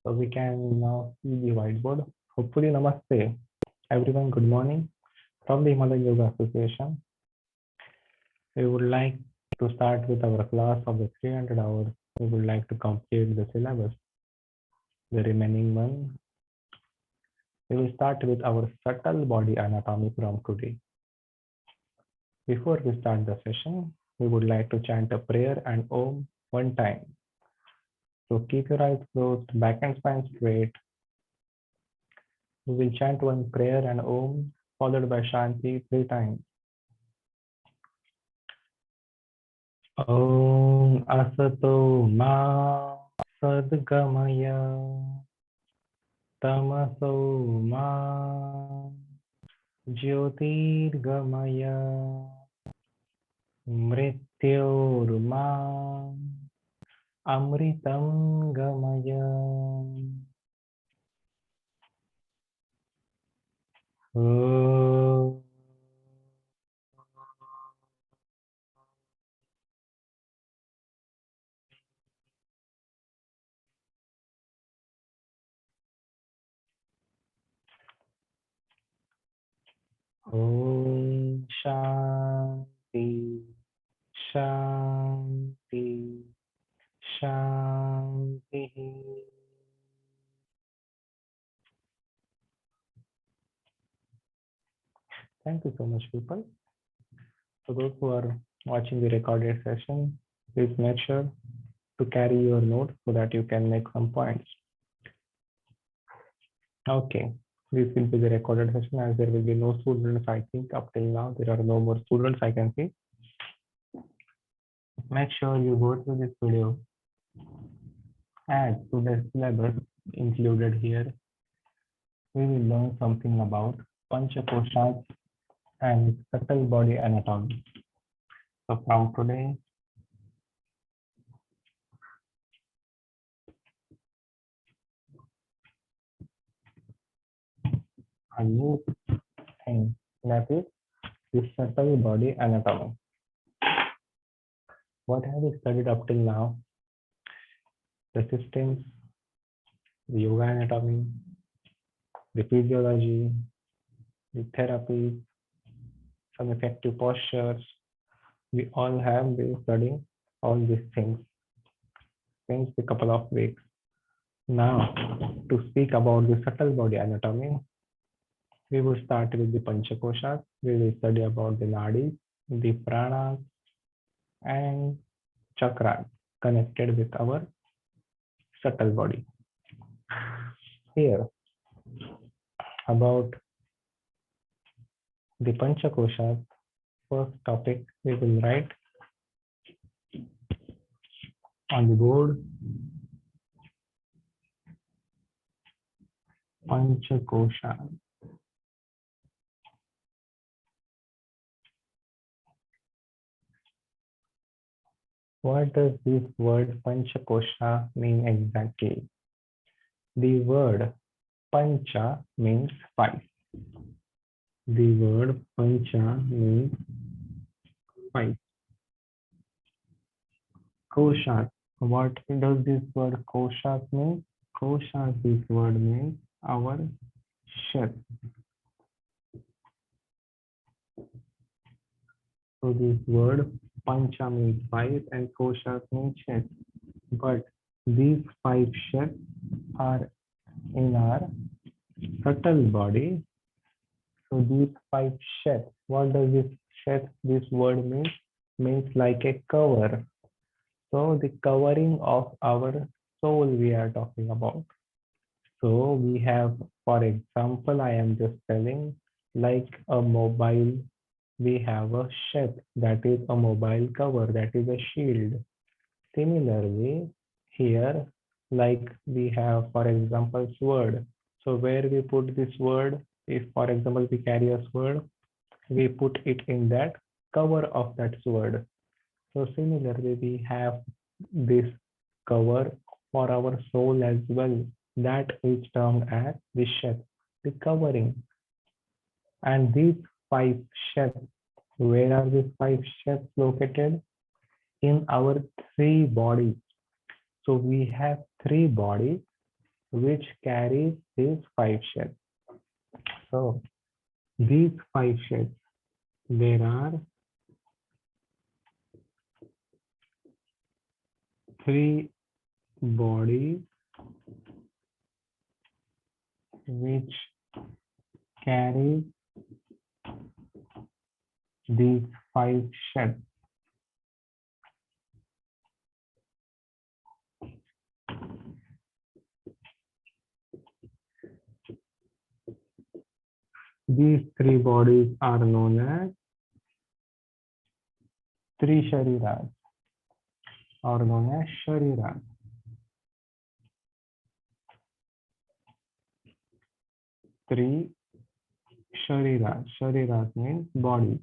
So we can now see the whiteboard. Hopefully, namaste. Everyone, good morning. From the Himalayan Yoga Association, we would like to start with our class of the 300 hours. We would like to complete the syllabus. The remaining one, we will start with our subtle body anatomy from today. Before we start the session, we would like to chant a prayer and Om one time. So keep your eyes closed, back and spine straight. We will chant one prayer and Om followed by Shanti 3 times. Om Asato Ma Sadgamaya Tamaso Ma Jyotirgamaya Mrityorma Amritam Gamaya. Om Shanti Shanti Shanti. Thank you so much, people. For those who are watching the recorded session, please make sure to carry your notes so that you can make some points. Okay, this will be the recorded session as there will be no students. I think up till now there are no more students I can see. Make sure you go through this video. Add to the syllabus included here. We will learn something about Panchakoshas and subtle body anatomy. So from today, a new thing, that is the subtle body anatomy. What have we studied up till now? The systems, the yoga anatomy, the physiology, the therapy, some effective postures. We all have been studying all these things since a couple of weeks. Now, to speak about the subtle body anatomy, we will start with the Panchakoshas. We will study about the nadis, the pranas, and chakras connected with our subtle body. Here, about the Panchakoshas, first topic we will write on the board. Panchakosha. What does this word Panchakosha mean exactly? The word Pancha means 5. The word Pancha means 5. Koshas. What does this word Koshas mean? Koshas, this word means our chest. So this word Pancha means 5 and Koshas means chest. But these 5 chests are in our subtle body. So these 5 chests, what does this chest, this word mean? Means like a cover. So the covering of our soul we are talking about. So we have, for example, I am just telling, like a mobile, we have a shed, that is a mobile cover, that is a shield. Similarly, here, like we have, for example, sword. So where we put this word, if for example we carry a sword, we put it in that cover of that sword. So similarly, we have this cover for our soul as well. That is termed as the shed, the covering. And these 5 sheds, where are these 5 sheds located? In our 3 bodies. So we have 3 bodies which carries these 5 sheds. So these 5 sheds, there are 3 bodies which carry these 5 sheds. These 3 bodies are known as Trishariras or known as Shariras. 3 Shariras. Shariras means body.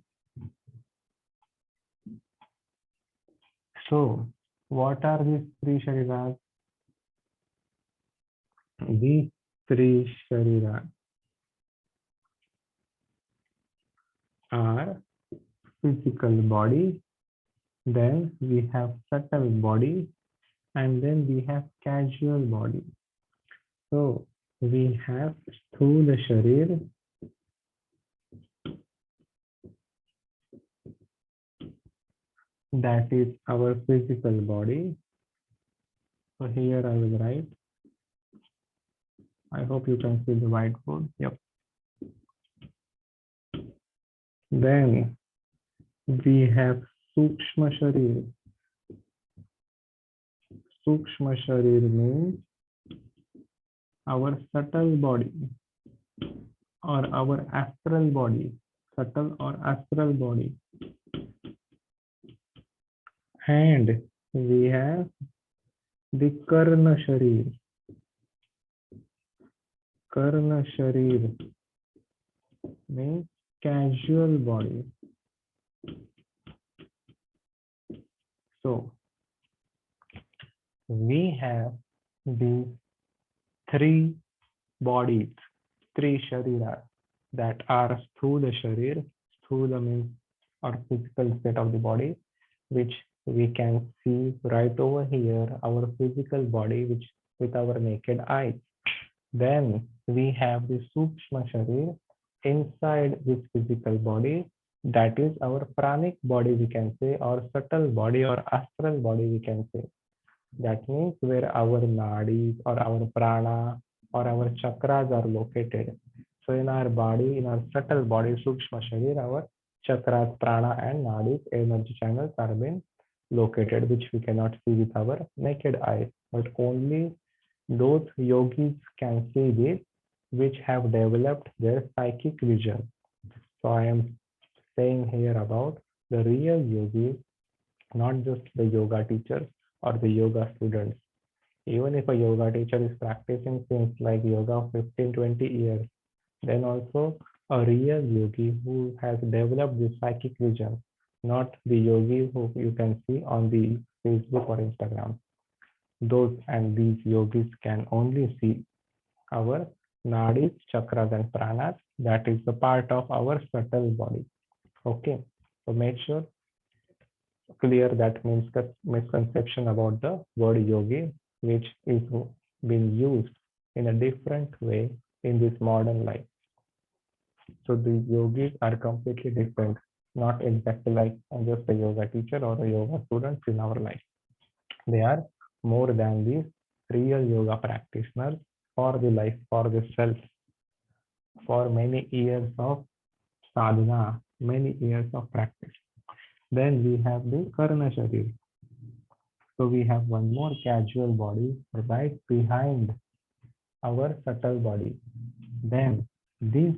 So, what are these 3 Shariras? These 3 Shariras are physical body, then we have subtle body, and then we have casual body. So we have Sthula Sharir, that is our physical body. So here I will write. I hope you can see the whiteboard. Yep. Then we have Sukshma Sharir. Sukshma Sharir means our subtle body or our astral body, subtle or astral body. And we have the Karna Sharir. Karna Sharir means casual body. So we have these 3 bodies, 3 shariras that are Sthula Sharir. Sthula means our physical state of the body, which we can see right over here, our physical body, which with our naked eyes. Then we have the Sukshma Sharir inside this physical body, that is our pranic body, we can say, or subtle body or astral body, we can say. That means where our nadis or our prana or our chakras are located. So in our body, in our subtle body, Sukshma Sharir, our chakras, prana and nadis, energy channels are being located, which we cannot see with our naked eyes, but only those yogis can see this, which have developed their psychic vision. So I am saying here about the real yogis, not just the yoga teachers or the yoga students. Even if a yoga teacher is practicing since like yoga 15-20 years, then also a real yogi who has developed this psychic vision, not the yogi who you can see on the Facebook or Instagram. Those and these yogis can only see our nadis, chakras and pranas. That is the part of our subtle body. Okay, so make sure clear that misconception about the word yogi, which is being used in a different way in this modern life. So the yogis are completely different, not exactly like just a yoga teacher or a yoga student in our life. They are more than these real yoga practitioners for the life, for the self, for many years of sadhana, many years of practice. Then we have the Karna Sharir. So we have one more casual body right behind our subtle body. Then these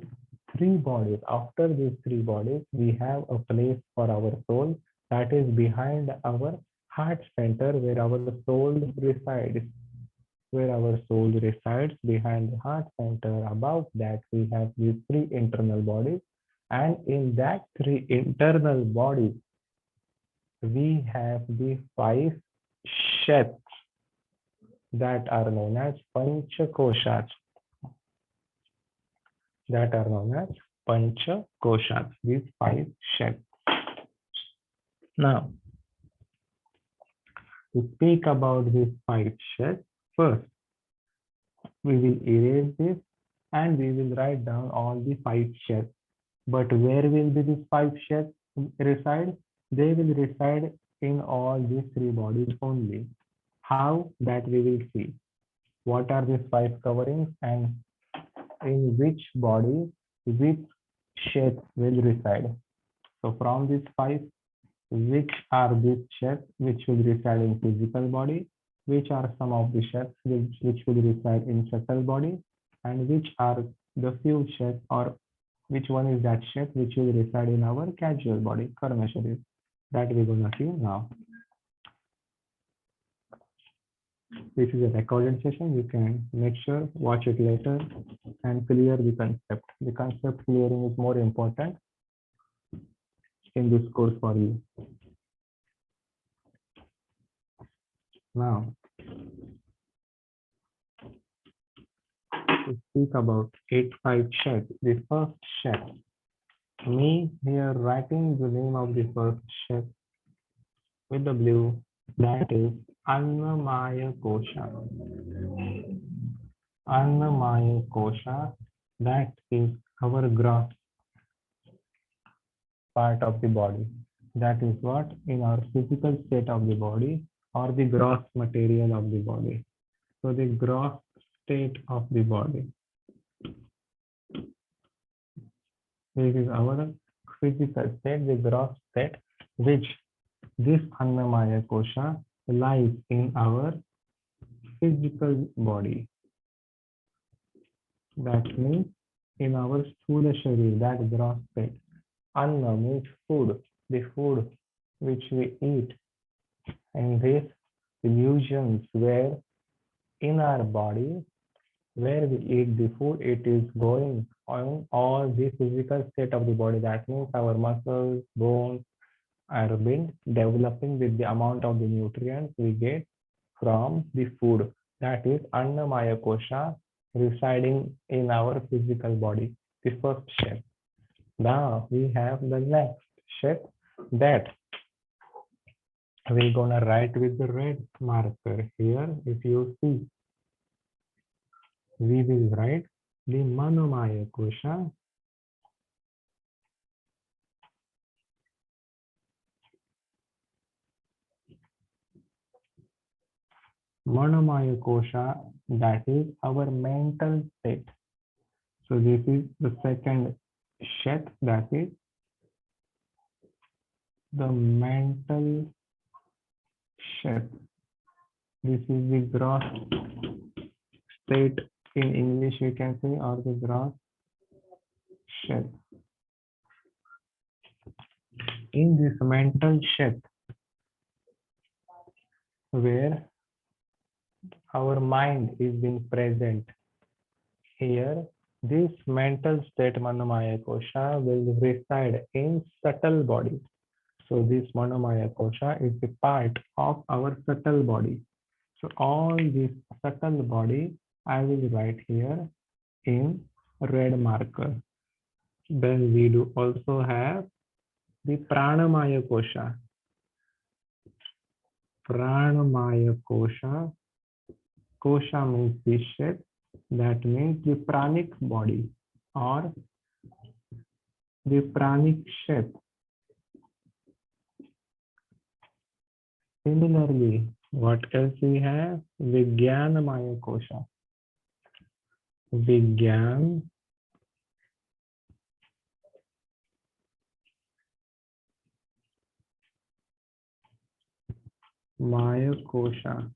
3 bodies, after these 3 bodies, we have a place for our soul that is behind our heart center where our soul resides. Where our soul resides behind the heart center. Above that, we have these 3 internal bodies. And in that 3 internal bodies, we have the 5 sheds that are known as Panchakoshas. That are known as Panchakoshas, these 5 sheds. Now, to speak about these 5 sheds, first, We will erase this and we will write down all the 5 shapes. But where will be these 5 shapes reside? They will reside in all these 3 bodies only. How? That we will see. What are these 5 coverings and in which body, which shape will reside? So from these 5, which are these shapes which will reside in physical body? Which are some of the shapes which will reside in subtle body? And which are the few shapes, or which one is that shape which will reside in our casual body, Karma Sharif? That we're gonna see now. This is a recorded session. You can make sure watch it later and clear the concept. The concept clearing is more important in this course for you. Now, to speak about 8-5 shapes, the first shape. Me here writing the name of the first shape with the blue, that is Annamaya Kosha. Annamaya Kosha, that is our gross part of the body. That is what in our physical state of the body or the gross material of the body. So the gross state of the body. This is our physical state, the gross state, which this Annamaya Kosha lies in our physical body. That means in our Sthula Sharir, that gross state. Anna means food, the food which we eat. And these illusions where in our body, where we eat the food, it is going on all the physical state of the body. That means our muscles, bones are been developing with the amount of the nutrients we get from the food. That is Annamaya Kosha residing in our physical body, the first shape. Now we have the next shape that we're gonna write with the red marker here. If you see, we will write the Manomaya Kosha. Manomaya Kosha, that is our mental state. So this is the second shape, that is the mental shape. This is the gross state in English, we can say, or the gross shape. In this mental shape, where our mind is being present, here this mental state Manomaya Kosha will reside in subtle body. So this Manomaya Kosha is the part of our subtle body. So all this subtle body I will write here in red marker. Then we do also have the Pranamaya Kosha. Pranamaya Kosha. Kosha means this shape. That means the pranic body or the pranic shape. Similarly, what else we have? Vijnanamaya Kosha. Vijnanamaya Kosha.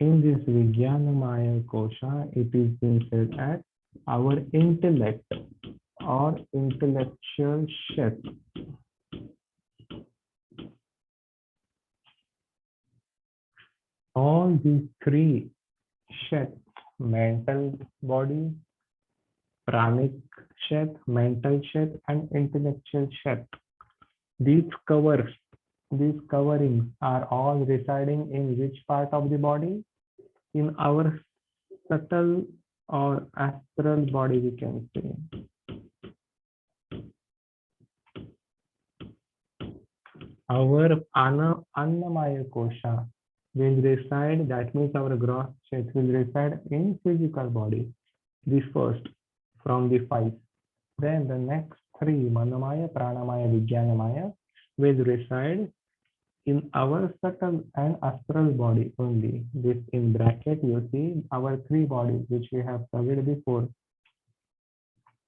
In this Vijnanamaya Kosha, it is being said as our intellect or intellectual shape. All these 3 shapes, mental body, pranic shape, mental shape, and intellectual shape, these coverings are all residing in which part of the body? In our subtle or astral body, we can say. Our Annamaya Kosha will reside, that means our gross state will reside in physical body. The first from the five. Then the next three, Manomaya, Pranamaya, Vijnanamaya, will reside in our subtle and astral body only. This in bracket you see our three bodies which we have studied before,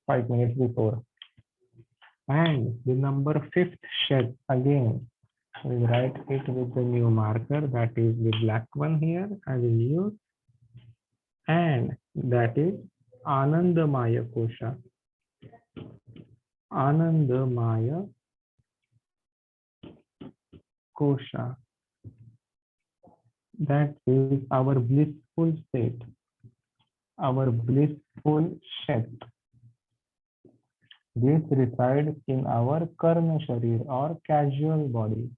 5 minutes before. And the number fifth shed again, we write it with the new marker, that is the black one here I will use, and that is Anandamaya Kosha. Anandamaya Kosha. That is our blissful state, our blissful shed. This resides in our Karma Sharir or casual body.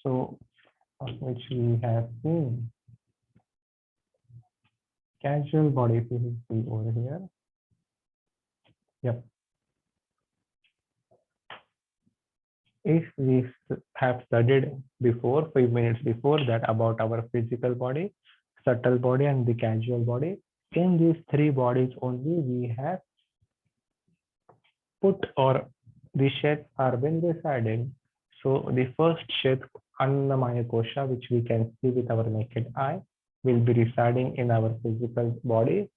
So, which we have seen. Casual body, if you see over here. Yep. If we have studied before, 5 minutes before that, about our physical body, subtle body, and the casual body, in these three bodies only we have put or the sheds are been residing. So the first shed, Annamaya Kosha, which we can see with our naked eye, will be residing in our physical body.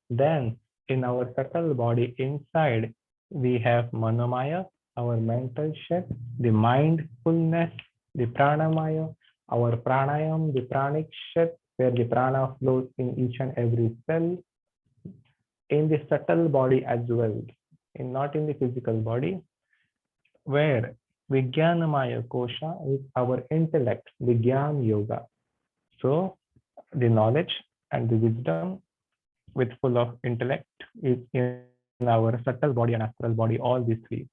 Then in our subtle body inside, we have Manomaya, our mental shed, the mindfulness, the Pranamaya, our Pranayam, the pranic shed, where the prana flows in each and every cell, in the subtle body as well, not in the physical body, where Vijnanamaya Kosha is our intellect, Vijnan Yoga. So the knowledge and the wisdom with full of intellect is in our subtle body and astral body, all these three.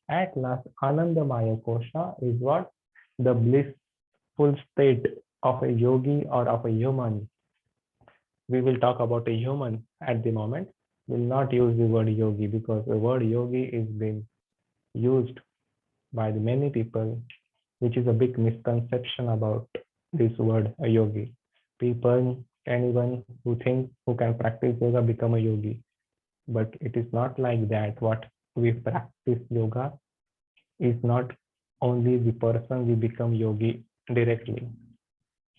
At last, Anandamaya Kosha is what? The blissful state of a yogi or of a human. We will talk about a human at the moment. We will not use the word yogi because the word yogi is being used by the many people, which is a big misconception about this word, a yogi. People, anyone who thinks who can practice yoga become a yogi. But it is not like that. What we practice yoga is not only the person we become yogi directly.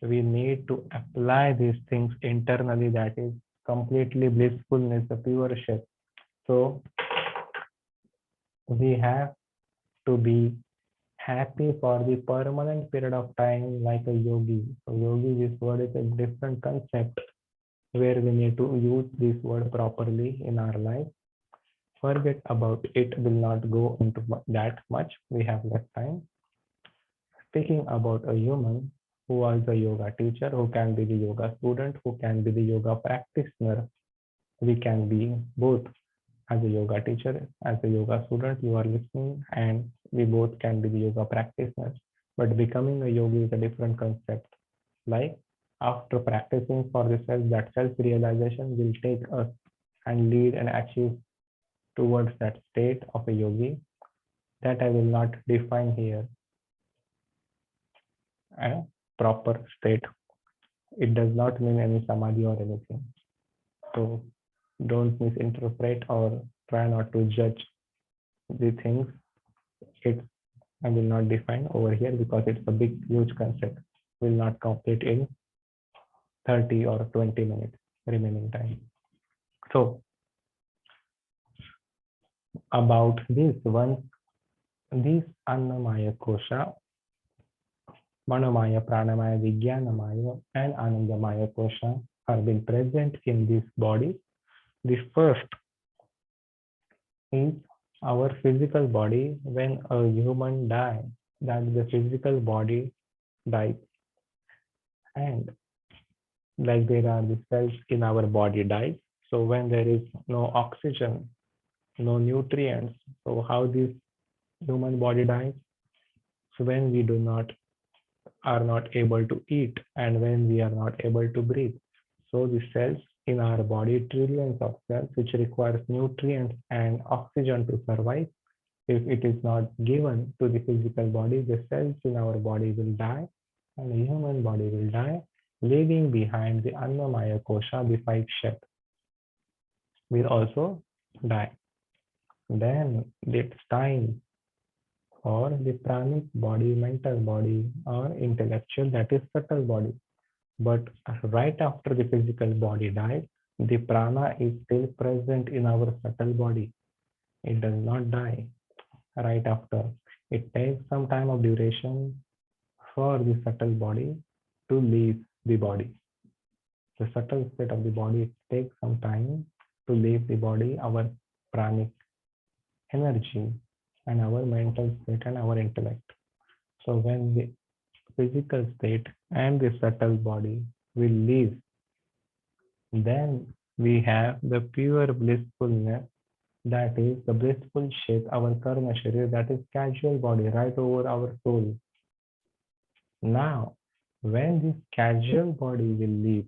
We need to apply these things internally, that is completely blissfulness, the pure shape. So we have to be happy for the permanent period of time like a yogi. So yogi, this word is a different concept where we need to use this word properly in our life. Forget about it, will not go into that much. We have less time. Speaking about a human who was a yoga teacher, who can be the yoga student, who can be the yoga practitioner. We can be both. As a yoga teacher, as a yoga student, you are listening, and we both can be the yoga practitioners. But becoming a yogi is a different concept. Like after practicing for the self, that self-realization will take us and lead and achieve towards that state of a yogi that I will not define here. A proper state. It does not mean any samadhi or anything. So don't misinterpret or try not to judge the things. I will not define over here because it's a big, huge concept. Will not complete in 30 or 20 minutes remaining time. So about this one, this Annamaya Kosha, Manomaya, Pranamaya, Vijnanamaya, and Anandamaya Kosha have been present in this body. The first is our physical body. When a human dies, that the physical body dies, and like there are the cells in our body dies. So when there is no oxygen, no nutrients, so how this human body dies? So when we are not able to eat, and when we are not able to breathe, so the cells in our body, trillions of cells which requires nutrients and oxygen to survive, If it is not given to the physical body, the cells in our body will die and the human body will die, leaving behind the Annamaya Kosha, the five shed, will also die. Then it's time for the pranic body, mental body, or intellectual, that is subtle body. But right after the physical body dies, the prana is still present in our subtle body. It does not die right after. It takes some time of duration for the subtle body to leave the body. The subtle state of the body takes some time to leave the body, our pranic energy, and our mental state and our intellect. So when the physical state and the subtle body will leave, then we have the pure blissfulness, that is the blissful shape, our karma sharir, that is casual body right over our soul. Now, when this casual body will leave,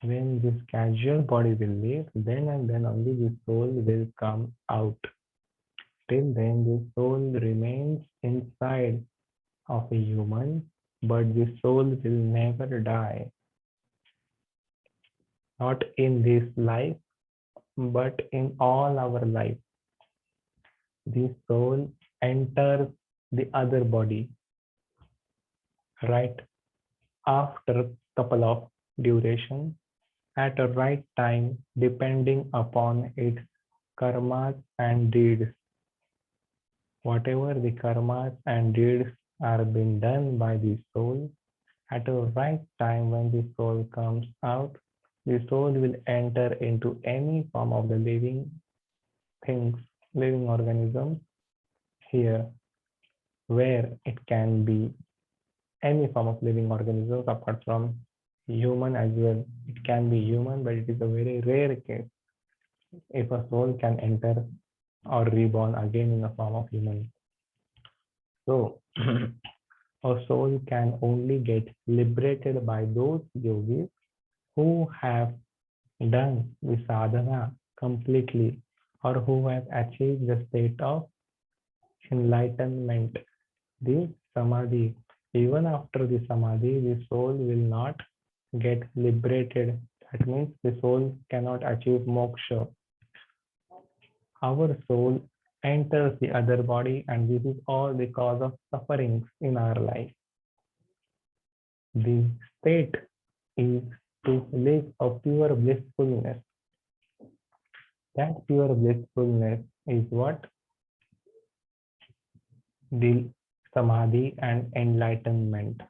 when this casual body will leave, then and then only the soul will come out. Till then, the soul remains inside of a human, but the soul will never die. Not in this life, but in all our life. The soul enters the other body right after couple of duration at a right time depending upon its karmas and deeds. Whatever the karmas and deeds are being done by the soul, at a right time when the soul comes out, the soul will enter into any form of the living things, living organisms here, where it can be any form of living organisms apart from human as well. It can be human, but it is a very rare case if a soul can enter or reborn again in the form of human. So a soul can only get liberated by those yogis who have done the sadhana completely or who have achieved the state of enlightenment, the samadhi. Even after the samadhi, the soul will not get liberated. That means the soul cannot achieve moksha. Our soul enters the other body, and this is all the cause of sufferings in our life. The state is to live a pure blissfulness. That pure blissfulness is what the samadhi and enlightenment.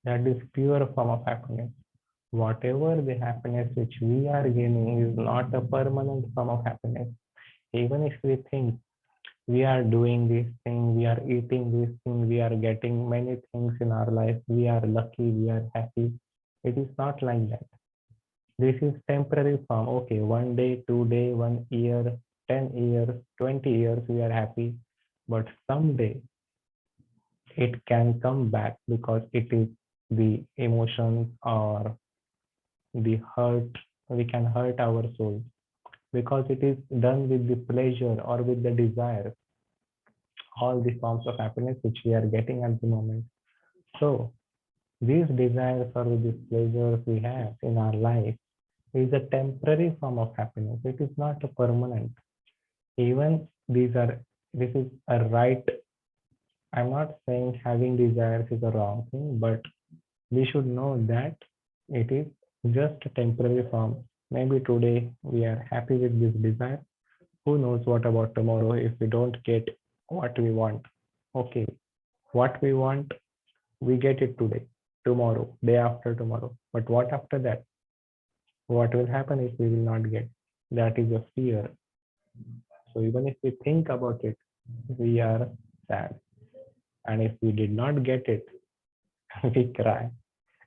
That is pure form of happiness. Whatever the happiness which we are gaining is not a permanent form of happiness. Even if we think we are doing this thing, we are eating this thing, we are getting many things in our life, we are lucky, we are happy. It is not like that. This is temporary form. Okay, 1 day, 2 day, 1 year, 10 years, 20 years, we are happy. But someday it can come back because it is the emotions or the hurt. We can hurt our soul because it is done with the pleasure or with the desire, all the forms of happiness which we are getting at the moment. So these desires or these pleasures we have in our life is a temporary form of happiness. It is not a permanent. Even this is a right. I'm not saying having desires is a wrong thing, but we should know that it is just a temporary form. Maybe today we are happy with this desire. Who knows what about tomorrow if we don't get what we want? Okay, what we want, we get it today, tomorrow, day after tomorrow. But what after that? What will happen if we will not get? That is a fear. So even if we think about it, we are sad. And if we did not get it, we cry.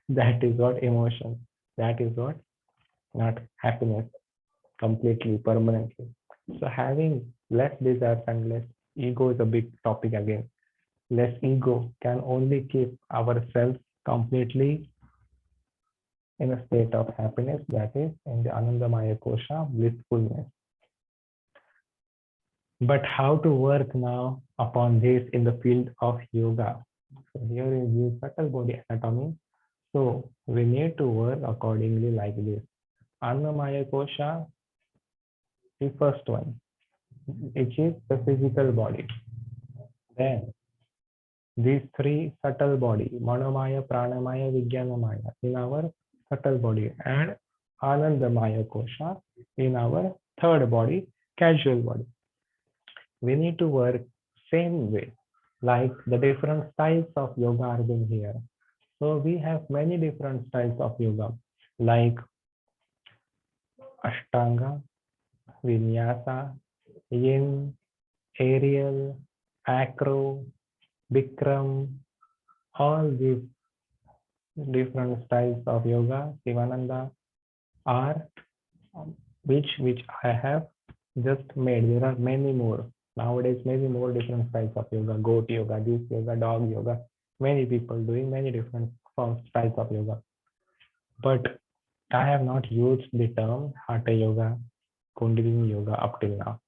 That is what emotion. That is what not happiness completely, permanently. So having less desires and less ego is a big topic again. Less ego can only keep ourselves completely in a state of happiness, that is in the Anandamaya Kosha, blissfulness. But how to work now upon this in the field of yoga? So here is the subtle body anatomy. So we need to work accordingly like this. Annamaya kosha, the first one, which is the physical body. Then these three subtle body, Manomaya, Pranamaya, Vijnanamaya, in our subtle body, and Anandamaya kosha in our third body, casual body. We need to work same way, like the different styles of yoga are being here. So we have many different styles of yoga, like Ashtanga, Vinyasa, Yin, Aerial, Acro, Bikram, all these different styles of yoga, Sivananda, are which I have just made. There are many more. Nowadays, many more different styles of yoga, goat yoga, this yoga, dog yoga. Many people doing many different forms, styles of yoga. But I have not used the term Hatha yoga, Kundalini yoga up till now,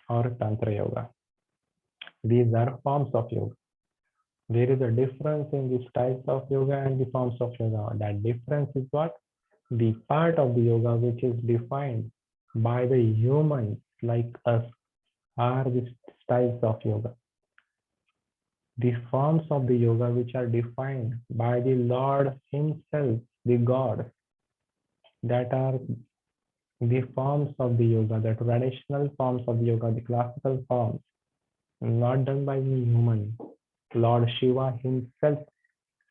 or Tantra yoga. These are forms of yoga. There is a difference in the styles of yoga and the forms of yoga. That difference is what? The part of the yoga which is defined by the humans like us are the styles of yoga. The forms of the yoga which are defined by the Lord Himself, the God, that are the forms of the yoga, the traditional forms of the yoga, the classical forms, not done by the human. Lord Shiva himself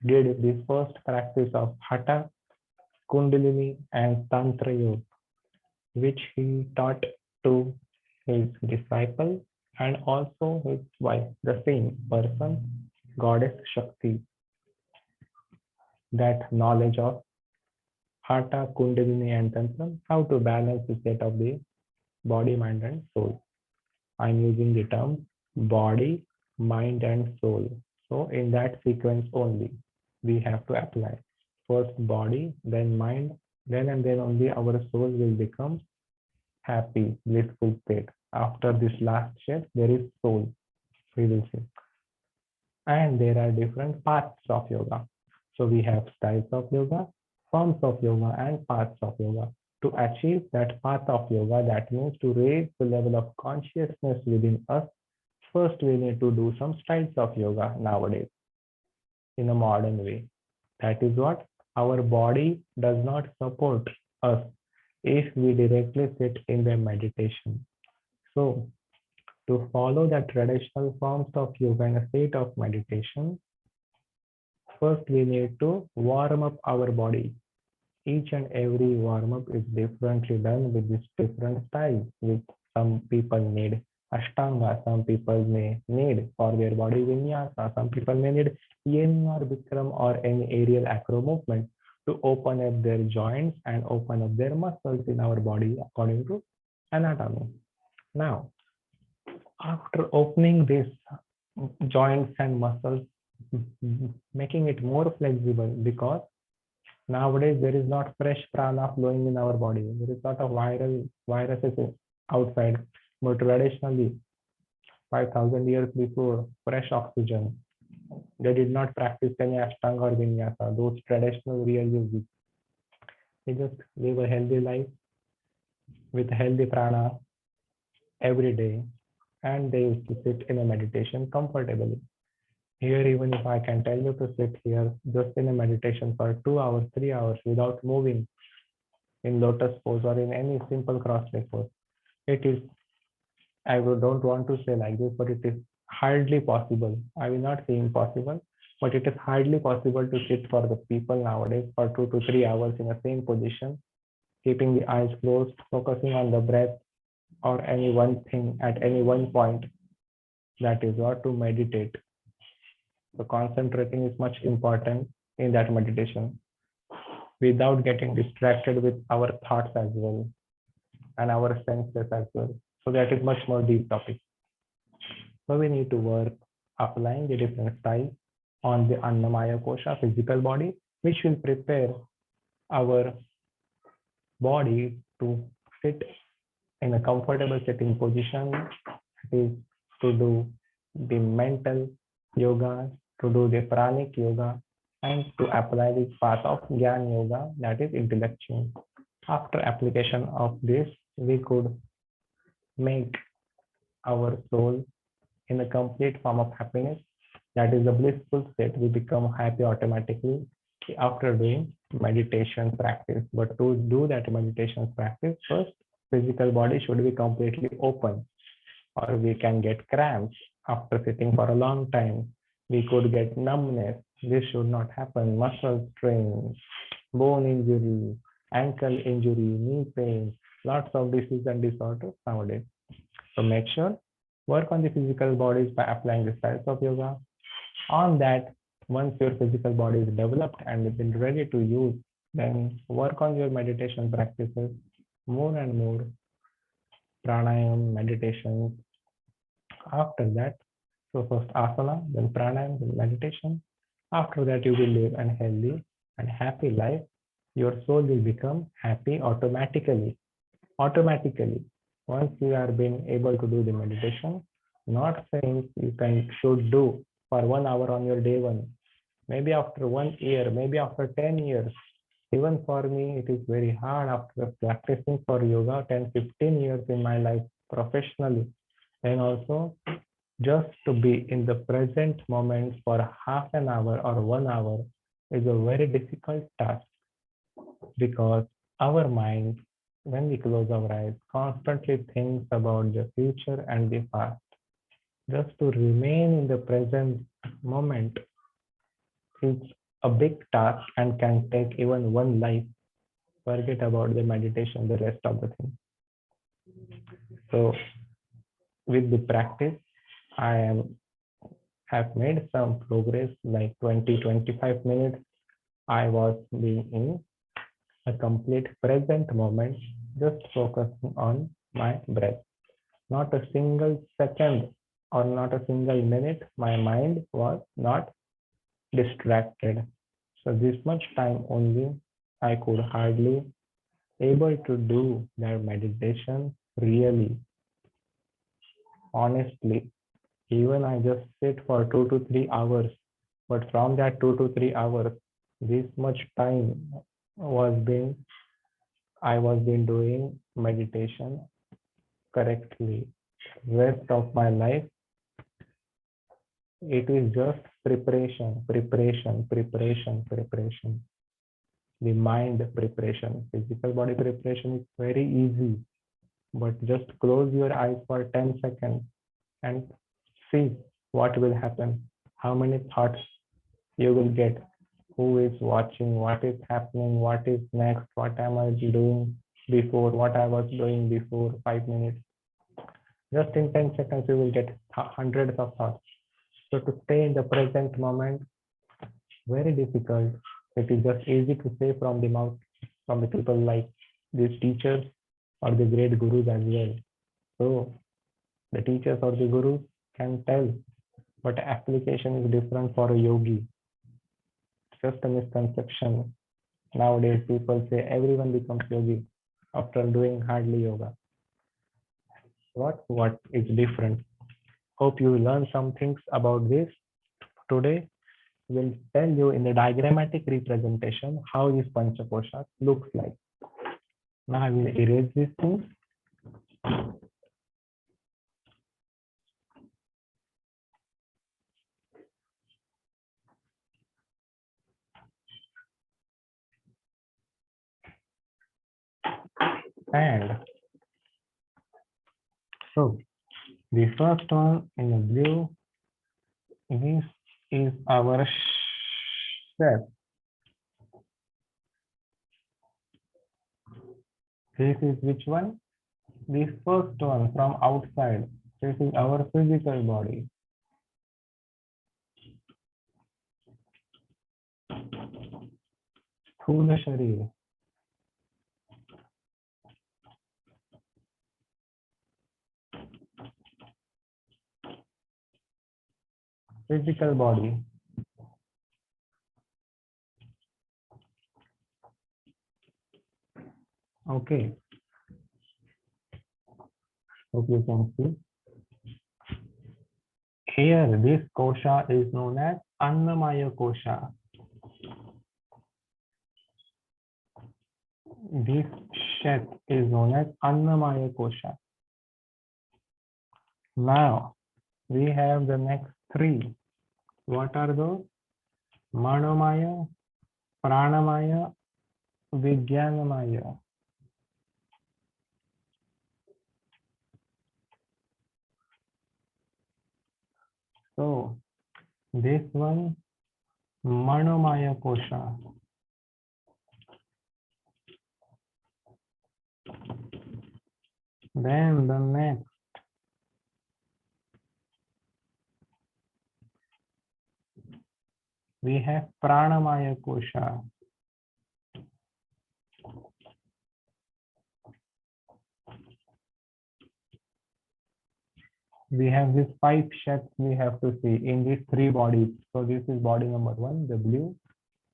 did the first practice of Hatha, Kundalini, and Tantra Yoga, which he taught to his disciple and also his wife, the same person, Goddess Shakti. That knowledge of Hatha, Kundalini, and Tantra, how to balance the state of the body, mind, and soul. I'm using the term body, mind, and soul. So in that sequence only, we have to apply. First body, then mind, then and then only our soul will become happy, blissful state. After this last step, there is soul, we will see. And there are different paths of yoga. So we have styles of yoga, forms of yoga, and paths of yoga. To achieve that path of yoga, that means to raise the level of consciousness within us, first we need to do some styles of yoga nowadays in a modern way. That is what our body does not support us if we directly sit in the meditation. So to follow the traditional forms of yoga in a state of meditation, first we need to warm up our body. Each and every warm up is differently done with this different style. With some people need Ashtanga, some people may need for their body Vinyasa, some people may need Yin or Bikram or any aerial acro movement to open up their joints and open up their muscles in our body according to anatomy. Now, after opening these joints and muscles, making it more flexible, because nowadays there is not fresh prana flowing in our body. There is lot of viruses outside. But traditionally, 5,000 years before, fresh oxygen. They did not practice any Ashtanga or Vinyasa. Those traditional real yogis. They just live a healthy life with healthy prana every day, and they used to sit in a meditation comfortably. Here, even if I can tell you to sit here just in a meditation for 2 hours, 3 hours without moving in lotus pose or in any simple cross-leg pose, it is, I don't want to say like this, but it is hardly possible. I will not say impossible, but it is hardly possible to sit for the people nowadays for 2 to 3 hours in the same position, keeping the eyes closed, focusing on the breath or any one thing at any one point. That is what to meditate. So concentrating is much important in that meditation without getting distracted with our thoughts as well and our senses as well. So that is much more deep topic. So we need to work applying the different styles on the Annamaya Kosha physical body, which will prepare our body to sit in a comfortable sitting position. It is to do the mental yoga, to do the pranic yoga, and to apply the path of Gyan Yoga, that is intellectual. After application of this, we could make our soul in a complete form of happiness, that is the blissful state. We become happy automatically after doing meditation practice. But to do that meditation practice, first physical body should be completely open, or we can get cramps after sitting for a long time. We could get numbness. This should not happen. Muscle strain, bone injury, ankle injury, knee pain, lots of diseases and disorders nowadays. So make sure work on the physical bodies by applying the styles of yoga. On that, once your physical body is developed and been ready to use, then work on your meditation practices more and more, pranayam, meditation. After that, so first asana, then pranayam, then meditation. After that, you will live a healthy and happy life. Your soul will become happy automatically. Automatically, once you are being able to do the meditation, not saying you can should do for 1 hour on your day one. Maybe after 1 year, maybe after 10 years. Even for me, it is very hard after practicing for yoga 10, 15 years in my life professionally. And also just to be in the present moment for half an hour or 1 hour is a very difficult task, because our mind, when we close our eyes, constantly thinks about the future and the past. Just to remain in the present moment is a big task and can take even one life. Forget about the meditation, the rest of the thing. So with the practice, I have made some progress, like 20-25 minutes. I was being in a complete present moment, just focusing on my breath. Not a single second or not a single minute, my mind was not distracted. So this much time only, I could hardly able to do that meditation really, honestly. Even I just sit for 2 to 3 hours, but from that 2 to 3 hours, this much time was being I was been doing meditation correctly. Rest of my life, it is just preparation, preparation, preparation, preparation. The mind preparation, physical body preparation is very easy, but just close your eyes for 10 seconds and see what will happen, how many thoughts you will get, who is watching, what is happening, what is next, what am I doing before, what I was doing before 5 minutes. Just in 10 seconds, you will get hundreds of thoughts. So to stay in the present moment, very difficult. It is just easy to say from the mouth, from the people like these teachers or the great gurus as well. So the teachers or the gurus can tell, but application is different for a yogi. Just a misconception. Nowadays, people say everyone becomes yogi after doing hardly yoga. What is different? Hope you learn some things about this. Today, we'll tell you in the diagrammatic representation how this Panchakosha looks like. Now I will erase these things. And so the first one in the blue, this is our chef. This is which one? The first one from outside. This is our physical body. Sthula Sharir. Physical body. Okay. hope you can see. Here, this kosha is known as Annamaya kosha. This shet is known as Annamaya kosha. Now, we have the next three. What are those? Manomaya, Pranamaya, Vijnanamaya. So, this one, Manomaya kosha. Then the next, we have Pranamaya kosha. We have these 5 sheds we have to see in these 3 bodies. So this is body number 1, the blue.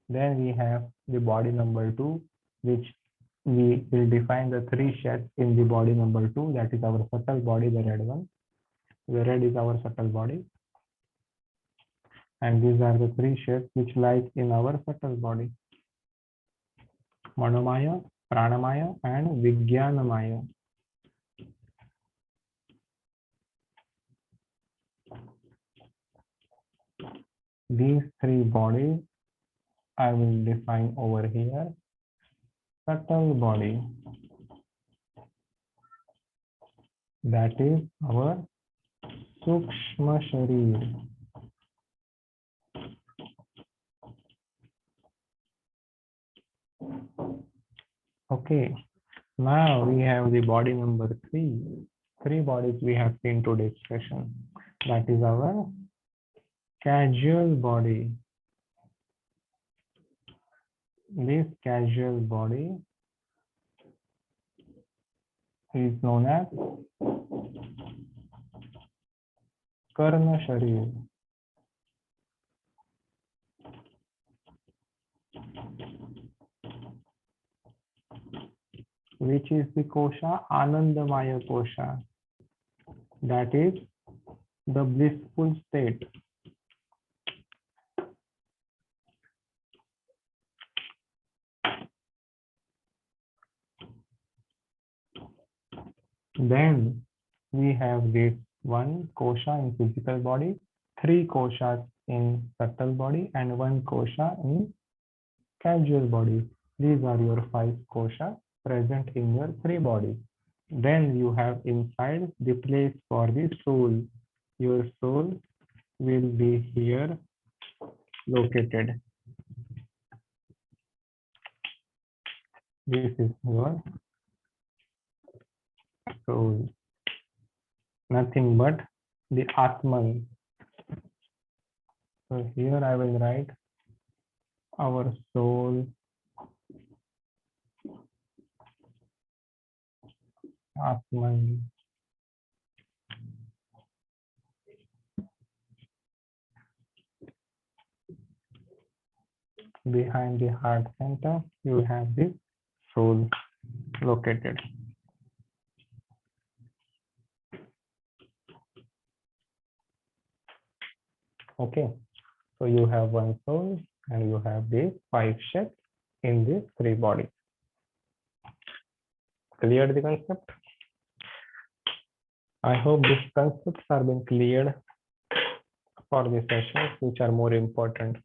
Then we have the body number 2, which we will define the 3 sheds in the body number 2. That is our subtle body, the red one. The red is our subtle body. And these are the 3 sheds which lie in our subtle body. Manomaya, Pranamaya, and Vijnanamaya. These 3 bodies I will define over here. Subtle body, that is our Sukshma Sharir. Okay, now we have the body number 3. 3 bodies we have seen today's session. That is our casual body. This casual body is known as Karna Sharir. Which is the kosha? Anandamaya kosha. That is the blissful state. Then we have this 1 kosha in physical body, 3 koshas in subtle body, and 1 kosha in casual body. These are your 5 koshas present in your 3 bodies. Then you have inside the place for the soul. Your soul will be here located. This is your soul. Nothing but the Atman. So here I will write our soul, Atman. Behind the heart center, you have the soul located. Okay, so you have 1 soul and you have the 5 sheds in these 3 bodies. Clear the concept? I hope these concepts are being cleared for the sessions which are more important.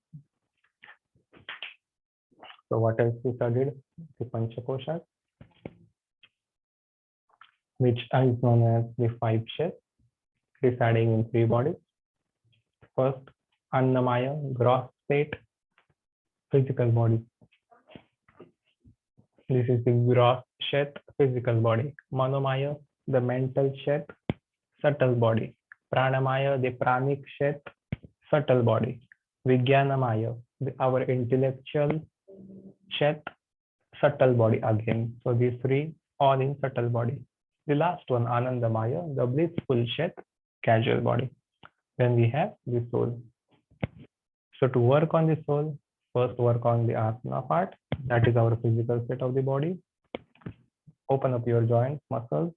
So what else we studied? The Panchakoshas, which is known as the 5 sheds residing in 3 bodies. First, Annamaya, gross state, physical body. This is the gross shed, physical body. Manomaya, the mental shed, subtle body. Pranamaya, the pranic shed, subtle body. Vijnanamaya, our intellectual shed, subtle body again. So these 3 all in subtle body. The last one, Anandamaya, the blissful shed, casual body. Then we have the soul. So to work on the soul, first work on the Atma part. That is our physical state of the body. Open up your joints, muscles.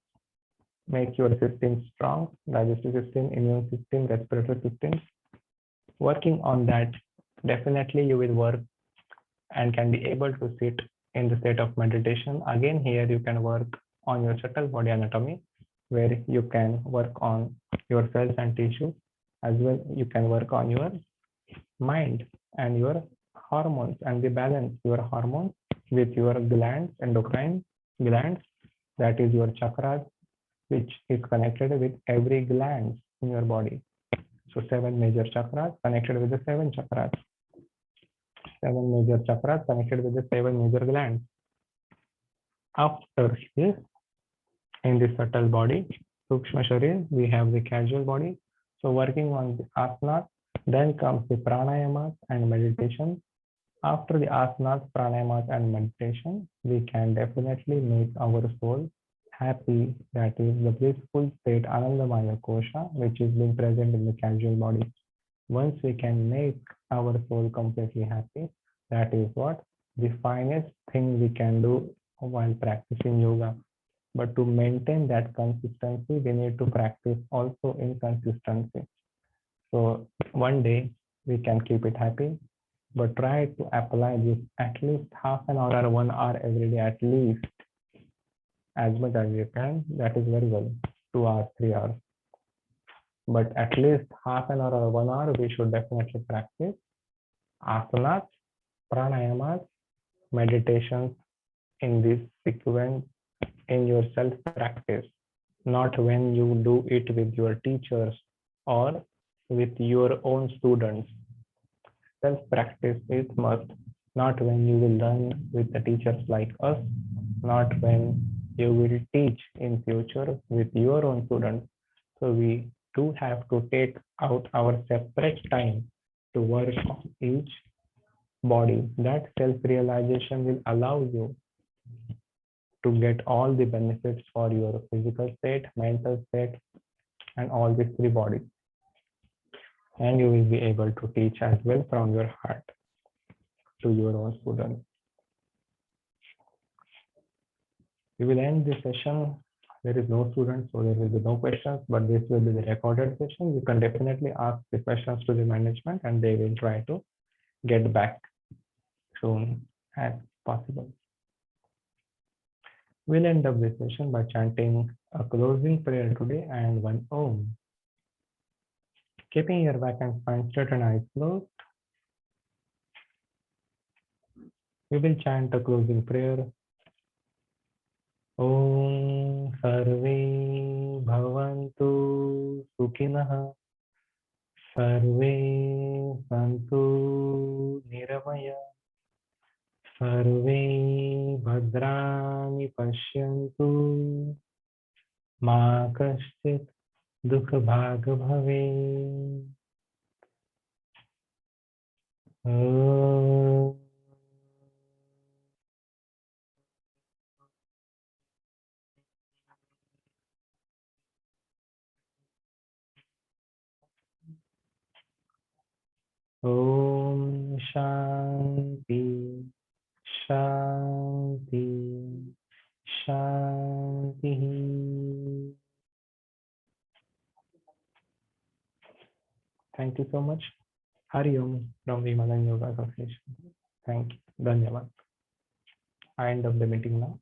make your system strong, digestive system, immune system, respiratory system. Working on that, definitely you will work and can be able to sit in the state of meditation. Again, here you can work on your subtle body anatomy, where you can work on your cells and tissues. As well, you can work on your mind and your hormones and the balance your hormones with your glands, endocrine glands, that is your chakras, which is connected with every gland in your body. So 7 major chakras connected with the 7 chakras. 7 major chakras connected with the 7 major glands. After this, in the subtle body, Sukshma Sharir, we have the casual body. So working on the asanas, then comes the pranayamas and meditation. After the asanas, pranayamas and meditation, we can definitely make our soul happy. That is the blissful state Anandamaya Kosha, which is being present in the casual body. Once we can make our soul completely happy, that is what the finest thing we can do while practicing yoga. But to maintain that consistency, we need to practice also in consistency. So one day we can keep it happy, but try to apply this at least half an hour or 1 hour every day, at least as much as you can. That is very well, 2 hours, 3 hours. But at least half an hour or 1 hour, we should definitely practice asanas, pranayamas, meditations in this sequence in your self practice, not when you do it with your teachers or with your own students. Self practice is must, not when you will learn with the teachers like us, not when you will teach in future with your own students. So we do have to take out our separate time to work on each body. That self-realization will allow you to get all the benefits for your physical state, mental state, and all these 3 bodies. And you will be able to teach as well from your heart to your own students. We will end this session. There is no student, so there will be no questions, but this will be the recorded session. You can definitely ask the questions to the management and they will try to get back soon as possible. We'll end up this session by chanting a closing prayer today and one Om. Keeping your back and spine straight and eyes closed, we will chant a closing prayer. Om Sarve Bhavantu Sukhinah Sarve Santu Niramaya Sarve Bhadrani Pashyantu Ma Kaschit Dukha Bhag Bhave. Om Shanti Shanti Shanti. Thank you so much. Hari Om from the Himalayan Yoga Association. Thank you. Dhanyavad. I end up the meeting now.